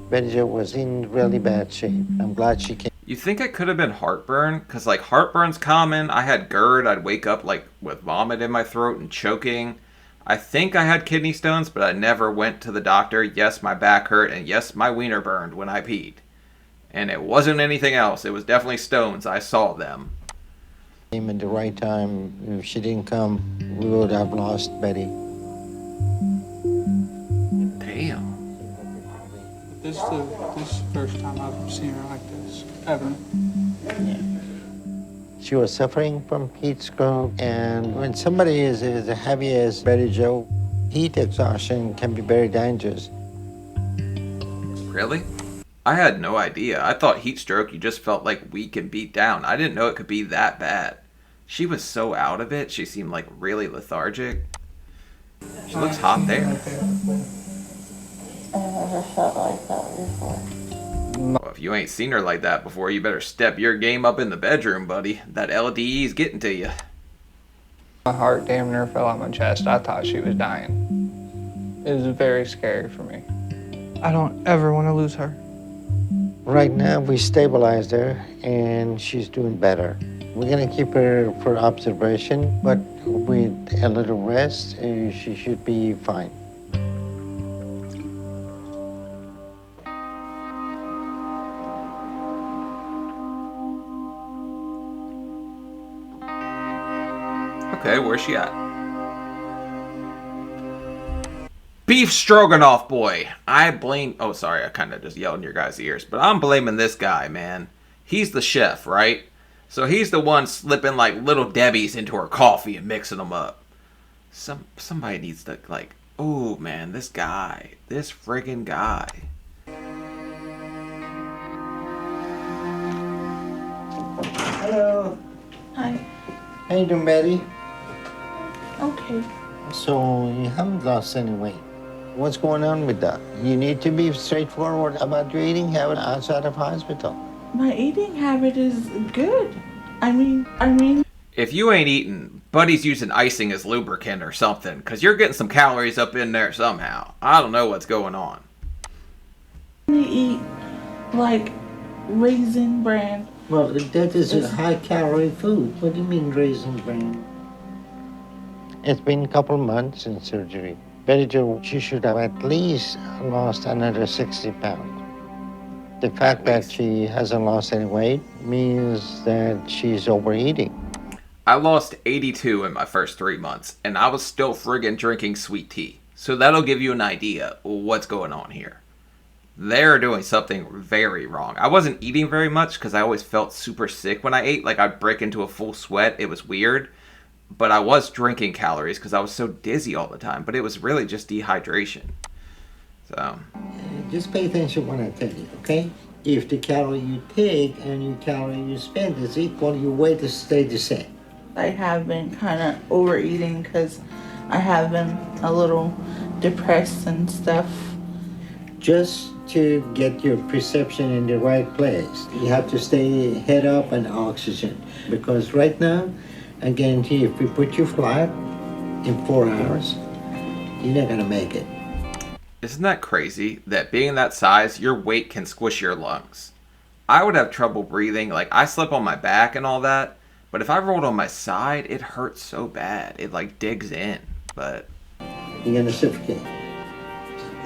Bettie Jo was in really bad shape. I'm glad she came. You think it could have been heartburn? Because, like, heartburn's common. I had GERD. I'd wake up, like, with vomit in my throat and choking. I think I had kidney stones, but I never went to the doctor. Yes, my back hurt, and yes, my wiener burned when I peed. And it wasn't anything else. It was definitely stones. I saw them. Came at the right time. If she didn't come, we would have lost Betty. Damn. This is the first time I've seen her like this, ever. She was suffering from heat stroke, and when somebody is as heavy as Bettie Jo, heat exhaustion can be very dangerous. Really? I had no idea. I thought heat stroke, you just felt like weak and beat down. I didn't know it could be that bad. She was so out of it. She seemed like really lethargic. She looks hot there. I never felt like that before. Well, if you ain't seen her like that before, you better step your game up in the bedroom, buddy. That LDE's getting to you. My heart damn near fell out my chest. I thought she was dying. It was very scary for me. I don't ever want to lose her. Right now, we stabilized her, and she's doing better. We're gonna keep her for observation, but with a little rest, she should be fine. Okay, where's she at? Beef stroganoff boy. I blame... Oh, sorry, I kind of just yelled in your guys' ears. But I'm blaming this guy, man. He's the chef, right? So he's the one slipping, like, little Debbie's into her coffee and mixing them up. Somebody needs to, like... Oh, man, this guy. This friggin' guy. Hello. Hi. How you doing, Betty? Okay. So you haven't lost any weight. What's going on with that? You need to be straightforward about your eating habit outside of hospital. My eating habit is good. I mean. If you ain't eating, Buddy's using icing as lubricant or something, because you're getting some calories up in there somehow. I don't know what's going on. I eat, like, Raisin Bran. Well, that is a high-calorie food. What do you mean Raisin Bran? It's been a couple months since surgery. Bettie Jo, she should have at least lost another 60 pounds. The fact that she hasn't lost any weight means that she's overeating. I lost 82 in my first 3 months, and I was still friggin' drinking sweet tea. So that'll give you an idea of what's going on here. They're doing something very wrong. I wasn't eating very much because I always felt super sick when I ate. Like I'd break into a full sweat. It was weird. But I was drinking calories because I was so dizzy all the time. But it was really just dehydration. So. Just pay attention to what I tell you, okay? If the calorie you take and your calorie you spend is equal, your weight will stay the same. I have been kind of overeating because I have been a little depressed and stuff. Just to get your perception in the right place, you have to stay head up and oxygen. Because right now, I guarantee you, if we put you flat in 4 hours, you're not gonna make it. Isn't that crazy that being that size, your weight can squish your lungs? I would have trouble breathing. Like, I slept on my back and all that, but if I rolled on my side, it hurts so bad. It, like, digs in, but... You're gonna suffocate.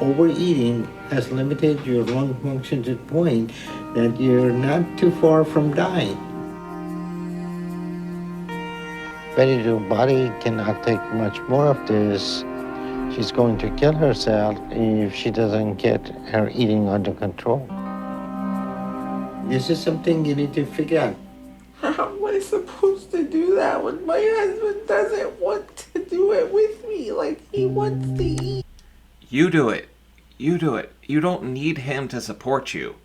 Overeating has limited your lung function to the point that you're not too far from dying. Betty Jo's body cannot take much more of this. She's going to kill herself if she doesn't get her eating under control. This is something you need to figure out. How am I supposed to do that when my husband doesn't want to do it with me? Like, he wants to eat. You do it. You do it. You don't need him to support you.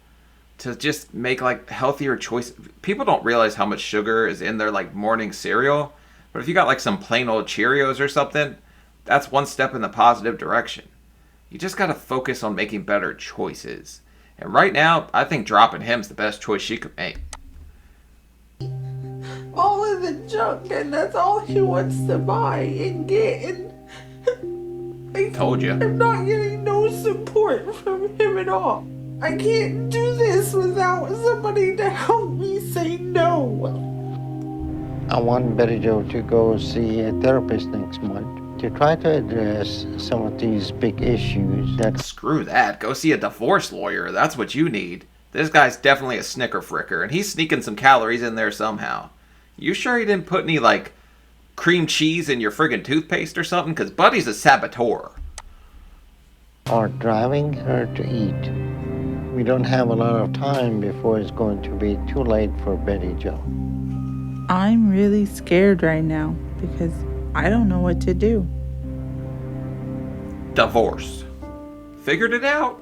to just make like healthier choices. People don't realize how much sugar is in their like morning cereal, but if you got like some plain old Cheerios or something, that's one step in the positive direction. You just got to focus on making better choices. And right now, I think dropping him's the best choice she could make. All of the junk, and that's all he wants to buy and get. And Told you. I'm not getting no support from him at all. I can't do this without somebody to help me say no. I want Betty Jo to go see a therapist next month to try to address some of these big issues that... Screw that. Go see a divorce lawyer. That's what you need. This guy's definitely a snicker fricker, and he's sneaking some calories in there somehow. You sure he didn't put any, like, cream cheese in your friggin' toothpaste or something? Because Buddy's a saboteur. Are driving her to eat. We don't have a lot of time before it's going to be too late for Betty Jo. I'm really scared right now because I don't know what to do. Divorce. Figured it out.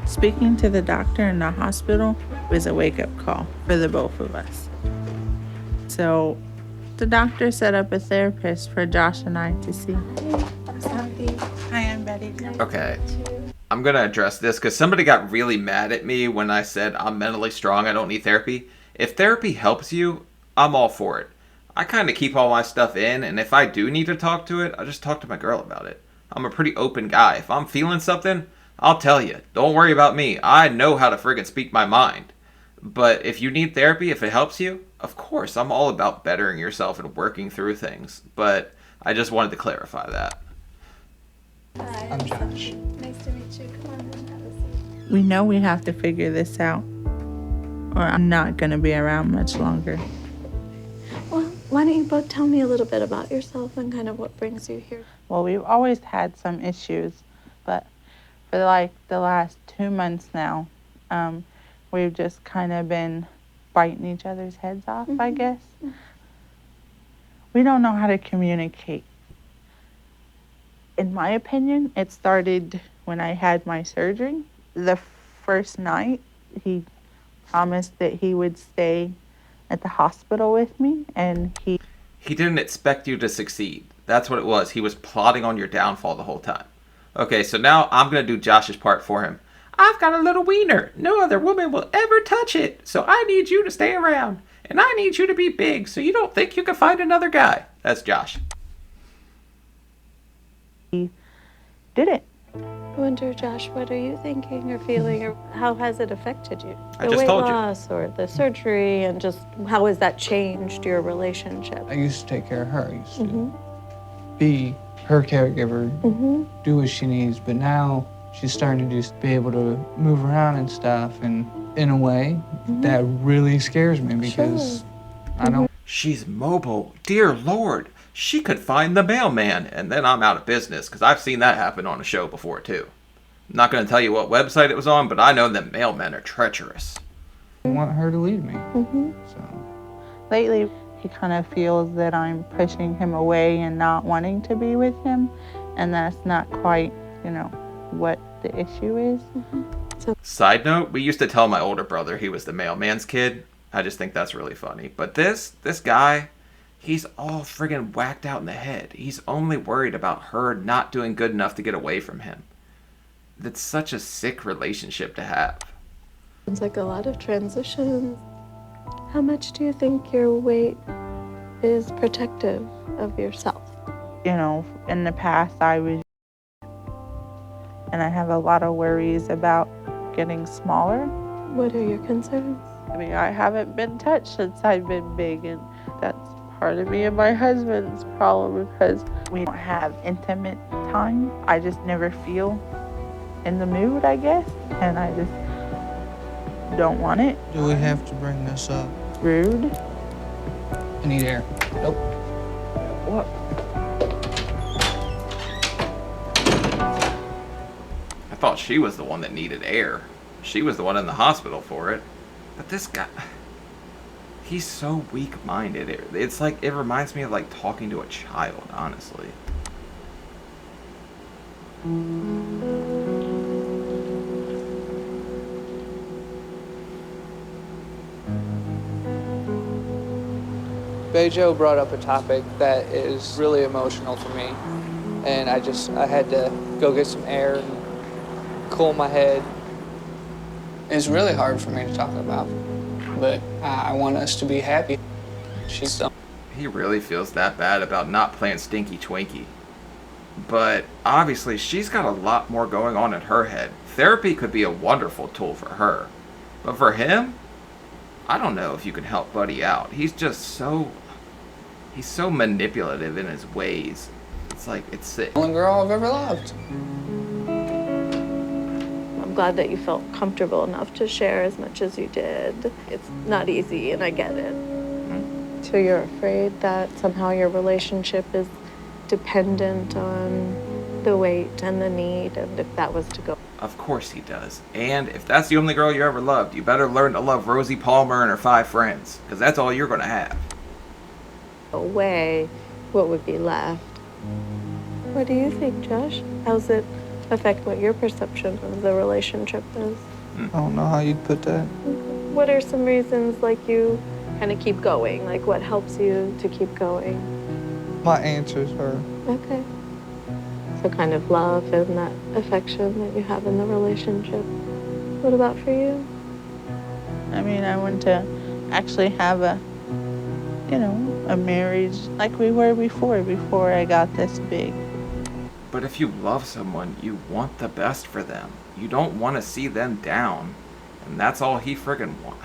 Speaking to the doctor in the hospital was a wake-up call for the both of us. So the doctor set up a therapist for Josh and I to see. I'm Sandy. Hi, I'm Betty. Okay. I'm going to address this because somebody got really mad at me when I said I'm mentally strong, I don't need therapy. If therapy helps you, I'm all for it. I kind of keep all my stuff in, and if I do need to talk to it, I'll just talk to my girl about it. I'm a pretty open guy. If I'm feeling something, I'll tell you. Don't worry about me. I know how to friggin' speak my mind. But if you need therapy, if it helps you, of course, I'm all about bettering yourself and working through things. But I just wanted to clarify that. Hi, I'm Josh. Nice to meet you. Come on in, have a seat. We know we have to figure this out, or I'm not going to be around much longer. Well, why don't you both tell me a little bit about yourself and kind of what brings you here? Well, we've always had some issues, but for like the last 2 months now, we've just kind of been biting each other's heads off, I guess. We don't know how to communicate. In my opinion, it started when I had my surgery. The first night, he promised that he would stay at the hospital with me, and he didn't expect you to succeed. That's what it was. He was plotting on your downfall the whole time. Okay, so now I'm going to do Josh's part for him. I've got a little wiener. No other woman will ever touch it. So I need you to stay around. And I need you to be big so you don't think you can find another guy. That's Josh. did it. I wonder, Josh, what are you thinking or feeling, or how has it affected you? I The just weight told you. loss or the surgery, and just how has that changed your relationship? I used to take care of her. I used to be her caregiver, do what she needs. But now she's starting to just be able to move around and stuff. And in a way, that really scares me because I don't. She's mobile. Dear Lord. She could find the mailman. And then I'm out of business because I've seen that happen on a show before too. I'm not going to tell you what website it was on, but I know that mailmen are treacherous. I want her to leave me. So Lately, he kind of feels that I'm pushing him away and not wanting to be with him, and that's not quite, what the issue is. Side note, we used to tell my older brother he was the mailman's kid. I just think that's really funny. But this guy, he's all friggin' whacked out in the head. He's only worried about her not doing good enough to get away from him. That's such a sick relationship to have. It's like a lot of transitions. How much do you think your weight is protective of yourself? In the past, and I have a lot of worries about getting smaller. What are your concerns? I haven't been touched since I've been big, and that's part of me and my husband's problem because we don't have intimate time. I just never feel in the mood, I guess, and I just don't want it. Do we have to bring this up? Rude. I need air. Nope. What? I thought she was the one that needed air. She was the one in the hospital for it. But this guy, he's so weak-minded. It's like, it reminds me of like talking to a child, honestly. Bettie Jo brought up a topic that is really emotional for me, and I had to go get some air and cool my head. It's really hard for me to talk about, but I want us to be happy. She's done. He really feels that bad about not playing Stinky Twinkie. But obviously she's got a lot more going on in her head. Therapy could be a wonderful tool for her. But for him, I don't know if you can help Buddy out. He's so manipulative in his ways. It's like, it's sick. The only girl I've ever loved. I'm glad that you felt comfortable enough to share as much as you did. It's not easy, and I get it. So you're afraid that somehow your relationship is dependent on the weight and the need, and if that was to go. Of course he does. And if that's the only girl you ever loved, you better learn to love Rosie Palmer and her 5 friends, because that's all you're going to have. Away, what would be left? What do you think, Josh? How's it affect what your perception of the relationship is? I don't know how you'd put that. What are some reasons, like, you kind of keep going? Like, what helps you to keep going? My answers are... Okay. So kind of love and that affection that you have in the relationship. What about for you? I mean, I want to actually have a marriage like we were before I got this big. But if you love someone, you want the best for them. You don't want to see them down. And that's all he friggin' wants.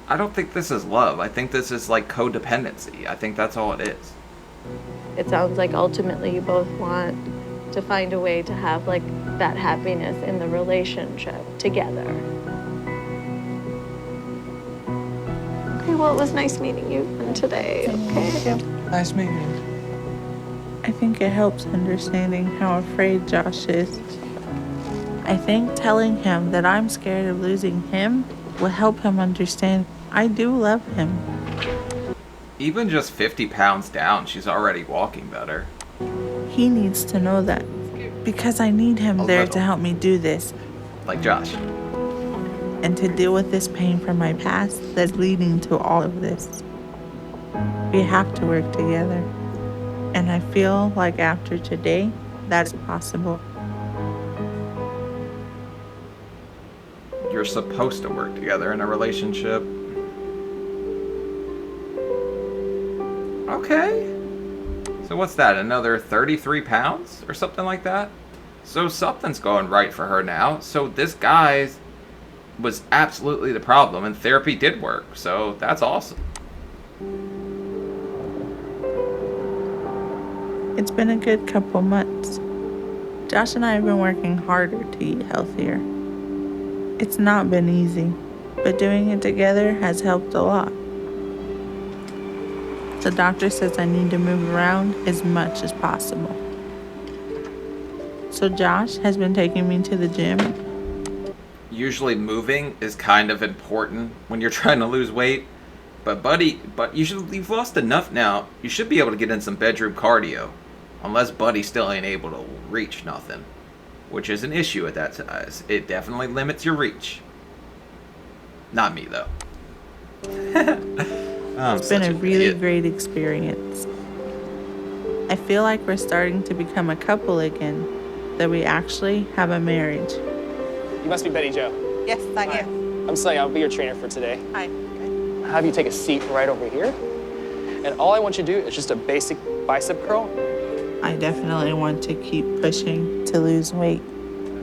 I don't think this is love. I think this is like codependency. I think that's all it is. It sounds like ultimately you both want to find a way to have like that happiness in the relationship together. Okay, well, it was nice meeting you today. Okay. Nice meeting you. I think it helps understanding how afraid Josh is. I think telling him that I'm scared of losing him will help him understand I do love him. Even just 50 pounds down, she's already walking better. He needs to know that because I need him A there little. to help me do this Like Josh. and to deal with this pain from my past that's leading to all of this. We have to work together. And I feel like after today, that's possible. You're supposed to work together in a relationship. Okay. So what's that, another 33 pounds or something like that? So something's going right for her now. So this guy was absolutely the problem, and therapy did work. So that's awesome. It's been a good couple months. Josh and I have been working harder to eat healthier. It's not been easy, but doing it together has helped a lot. The doctor says I need to move around as much as possible. So Josh has been taking me to the gym. Usually moving is kind of important when you're trying to lose weight. But you've lost enough now. You should be able to get in some bedroom cardio. Unless Buddy still ain't able to reach nothing. Which is an issue at that size. It definitely limits your reach. Not me, though. It's been a really great experience. I feel like we're starting to become a couple again. That we actually have a marriage. You must be Bettie Jo. Yes, I am. I'm Slay. I'll be your trainer for today. Hi. I'll have you take a seat right over here. And all I want you to do is just a basic bicep curl. I definitely want to keep pushing to lose weight.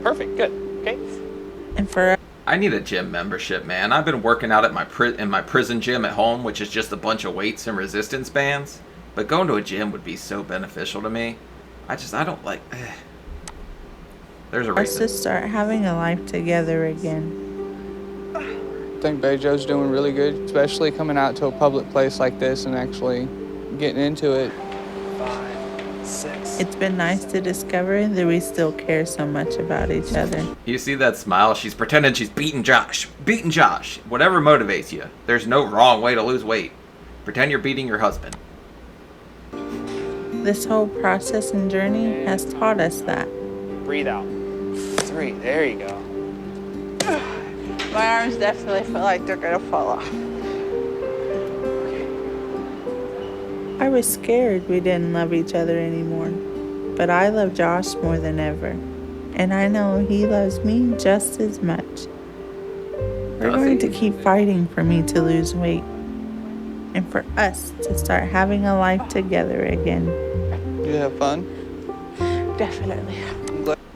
Perfect, good, okay? And for I need a gym membership, man. I've been working out at in my prison gym at home, which is just a bunch of weights and resistance bands. But going to a gym would be so beneficial to me. I don't like... There's a us reason. to start having a life together again. I think Bettie Jo's doing really good, especially coming out to a public place like this and actually getting into it. 5, 6. It's been nice to discover that we still care so much about each other. You see that smile? She's pretending she's beating Josh. Beating Josh. Whatever motivates you. There's no wrong way to lose weight. Pretend you're beating your husband. This whole process and journey has taught us that. breathe out. 3, there you go. My arms definitely feel like they're gonna fall off. I was scared we didn't love each other anymore, but I love Josh more than ever, and I know he loves me just as much. We're going to keep fighting for me to lose weight and for us to start having a life together again. You have fun? Definitely.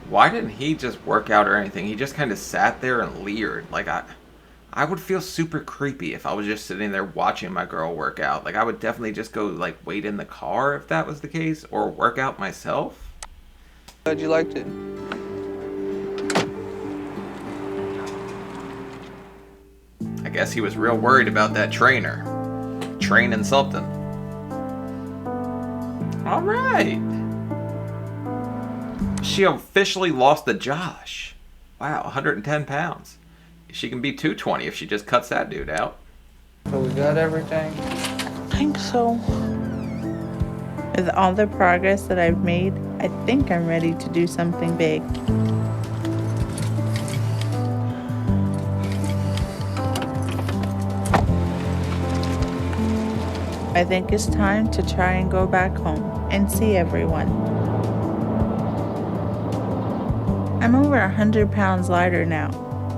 Why didn't he just work out or anything? He just kind of sat there and leered. Like, I would feel super creepy if I was just sitting there watching my girl work out. Like, I would definitely just go, like, wait in the car if that was the case, or work out myself. Glad you liked it. I guess he was real worried about that trainer. Training something. All right. She officially lost to Josh. Wow, 110 pounds. She can be 220 if she just cuts that dude out. So we got everything? I think so. With all the progress that I've made, I think I'm ready to do something big. I think it's time to try and go back home and see everyone. I'm over 100 pounds lighter now,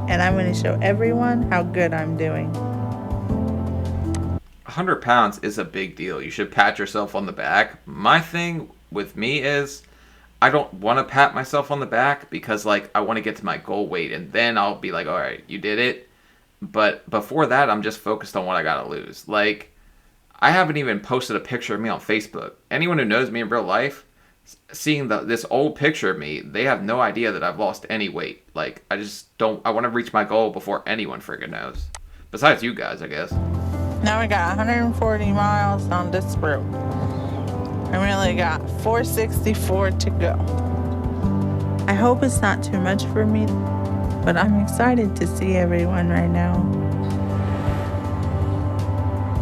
and I'm going to show everyone how good I'm doing. 100 pounds is a big deal. You should pat yourself on the back. My thing with me is I don't want to pat myself on the back because, like, I want to get to my goal weight, and then I'll be like, all right, you did it. But before that, I'm just focused on what I got to lose. Like, I haven't even posted a picture of me on Facebook. Anyone who knows me in real life, seeing this old picture of me, they have no idea that I've lost any weight. Like, I want to reach my goal before anyone friggin' knows. Besides you guys, I guess. Now we got 140 miles on this road. And we only got 464 to go. I hope it's not too much for me, but I'm excited to see everyone right now.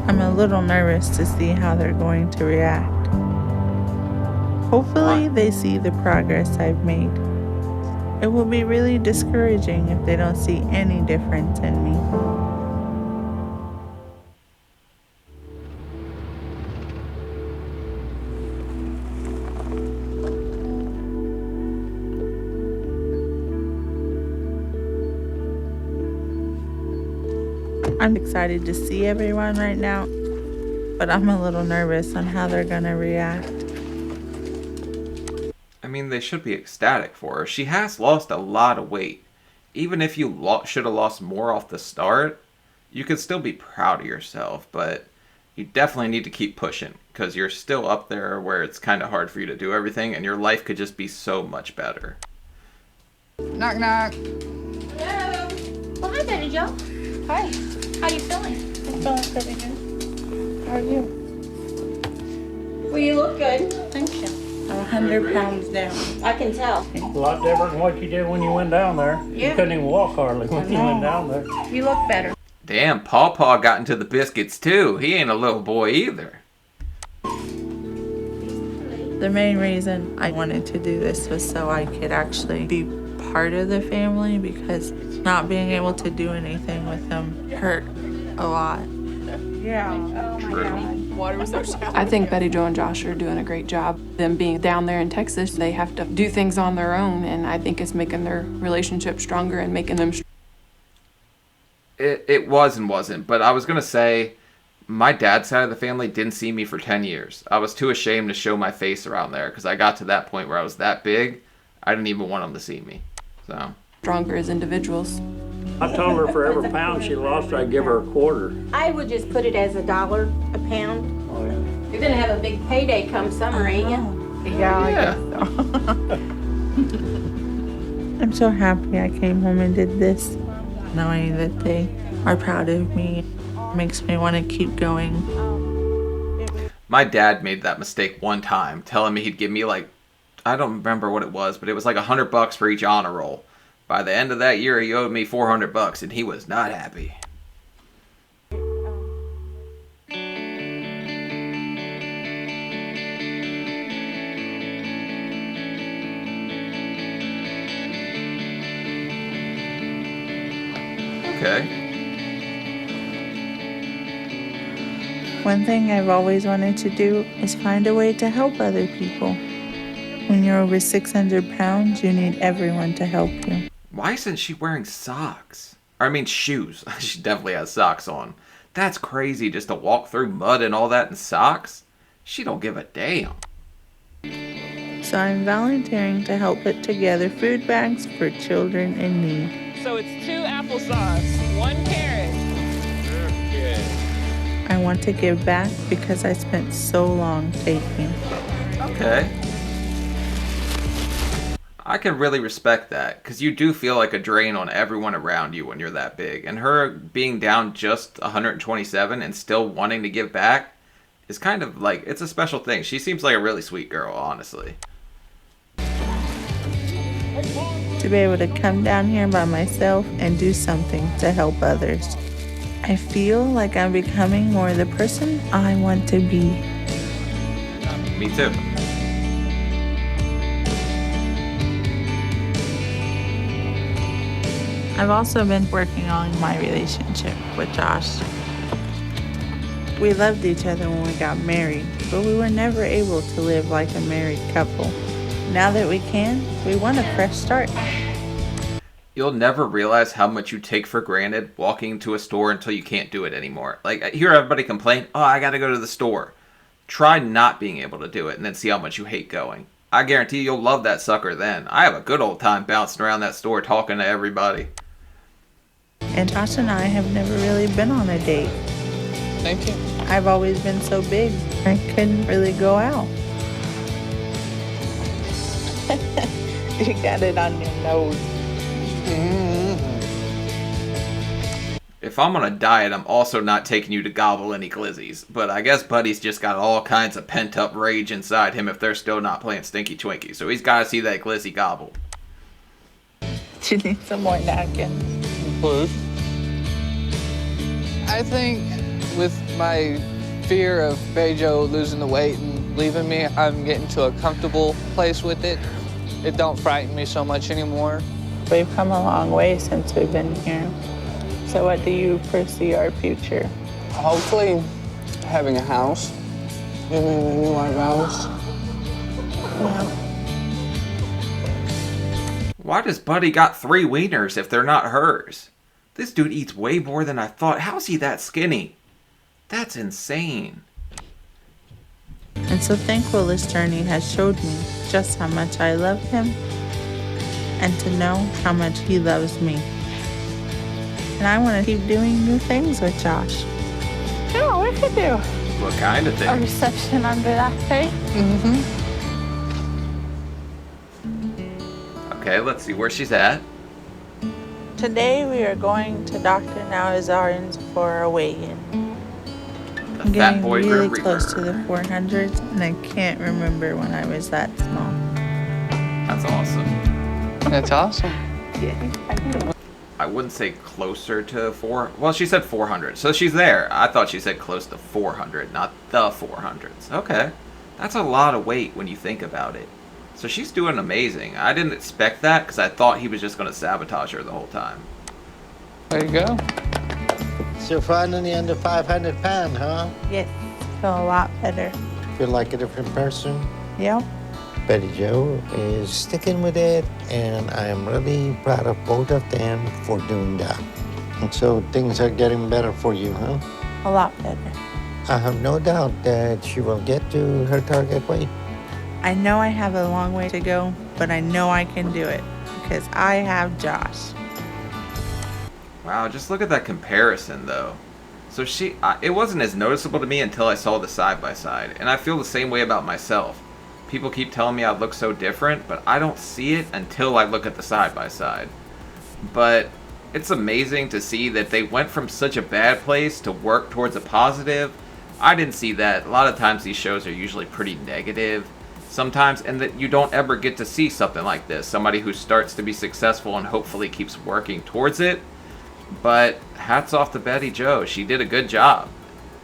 I'm a little nervous to see how they're going to react. Hopefully they see the progress I've made. It will be really discouraging if they don't see any difference in me. I'm excited to see everyone right now, but I'm a little nervous on how they're gonna react. I mean, they should be ecstatic for her. She has lost a lot of weight. Even if you should have lost more off the start, you could still be proud of yourself, but you definitely need to keep pushing because you're still up there where it's kind of hard for you to do everything, and your life could just be so much better. Knock, knock. Hello. Well, hi, Bettie Jo. Hi. How you feeling? I'm feeling pretty good. How are you? Well, you look good. Thank you. I'm 100 pounds down. I can tell. A lot different than what you did when you went down there. Yeah. You couldn't even walk hardly when you went down there. You look better. Damn, Paw got into the biscuits too. He ain't a little boy either. The main reason I wanted to do this was so I could actually be part of the family, because not being able to do anything with them hurt a lot. Yeah. Oh my God. Water was so shallow. I think Bettie Jo and Josh are doing a great job. Them being down there in Texas, they have to do things on their own, and I think it's making their relationship stronger and making them It was and wasn't, but I was going to say, my dad's side of the family didn't see me for 10 years. I was too ashamed to show my face around there because I got to that point where I was that big, I didn't even want them to see me. So stronger as individuals. I told her for every pound she lost, I'd give her a quarter. I would just put it as $1 a pound. Oh, yeah. You're gonna have a big payday come summer, ain't you? Yeah, I guess so. I'm so happy I came home and did this. Knowing that they are proud of me makes me want to keep going. my dad made that mistake one time, telling me he'd give me like, I don't remember what it was, but it was like $100 for each honor roll. By the end of that year, he owed me $400, and he was not happy. Okay. One thing I've always wanted to do is find a way to help other people. When you're over 600 pounds, you need everyone to help you. Why isn't she wearing socks? Or, I mean, shoes. She definitely has socks on. That's crazy, just to walk through mud and all that in socks. She don't give a damn. So I'm volunteering to help put together food bags for children in need. So it's 2 applesauce, 1 carrot. Good. I want to give back because I spent so long taking. Okay. I can really respect that, because you do feel like a drain on everyone around you when you're that big. And her being down just 127 and still wanting to give back is kind of like, it's a special thing. She seems like a really sweet girl, honestly. To be able to come down here by myself and do something to help others. I feel like I'm becoming more the person I want to be. Me too. I've also been working on my relationship with Josh. We loved each other when we got married, but we were never able to live like a married couple. Now that we can, we want a fresh start. You'll never realize how much you take for granted walking into a store until you can't do it anymore. Like, I hear everybody complain, oh, I gotta go to the store. Try not being able to do it and then see how much you hate going. I guarantee you'll love that sucker then. I have a good old time bouncing around that store talking to everybody. And Josh and I have never really been on a date. Thank you. I've always been so big, I couldn't really go out. You got it on your nose. If I'm on a diet, I'm also not taking you to gobble any glizzies. But I guess Buddy's just got all kinds of pent-up rage inside him if they're still not playing Stinky Twinkie. So he's got to see that glizzy gobble. You need some more napkins. Please. I think with my fear of Bettie Jo losing the weight and leaving me, I'm getting to a comfortable place with it. It don't frighten me so much anymore. We've come a long way since we've been here. So what do you foresee our future? Hopefully, having a house. You mean you want a house? Yeah. Why does Buddy got 3 wieners if they're not hers? This dude eats way more than I thought. How's he that skinny? That's insane. And so thankful this journey has showed me just how much I love him and to know how much he loves me. And I want to keep doing new things with Josh. Sure, we could do What kind of a thing? reception under that tree. Okay, let's see where she's at. Today we are going to Dr. Nawazarin's for a weigh-in. The I'm Fat getting Boy really Reaper. close to the 400s, and I can't remember when I was that small. That's awesome. That's awesome. I wouldn't say closer to 4. Well, she said 400, so she's there. I thought she said close to 400, not the 400s. Okay, that's a lot of weight when you think about it. So she's doing amazing. I didn't expect that because I thought he was just going to sabotage her the whole time. There you go. So finally under 500 pounds, huh? Yes, feel a lot better. Feel like a different person? Yeah. Bettie Jo is sticking with it, and I am really proud of both of them for doing that. And so things are getting better for you, huh? A lot better. I have no doubt that she will get to her target weight. I know I have a long way to go, but I know I can do it because I have Josh. Wow, just look at that comparison, though. So it wasn't as noticeable to me until I saw the side-by-side, and I feel the same way about myself. People keep telling me I look so different, but I don't see it until I look at the side-by-side. But it's amazing to see that they went from such a bad place to work towards a positive. I didn't see that. A lot of times these shows are usually pretty negative sometimes, and that you don't ever get to see something like this. Somebody who starts to be successful and hopefully keeps working towards it. But hats off to Bettie Jo. She did a good job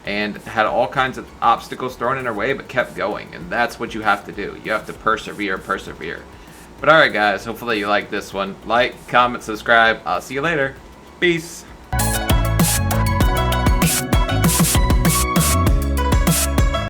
and had all kinds of obstacles thrown in her way, but kept going. And that's what you have to do. You have to persevere. But alright guys, hopefully you like this one. Like, comment, subscribe. I'll see you later. Peace.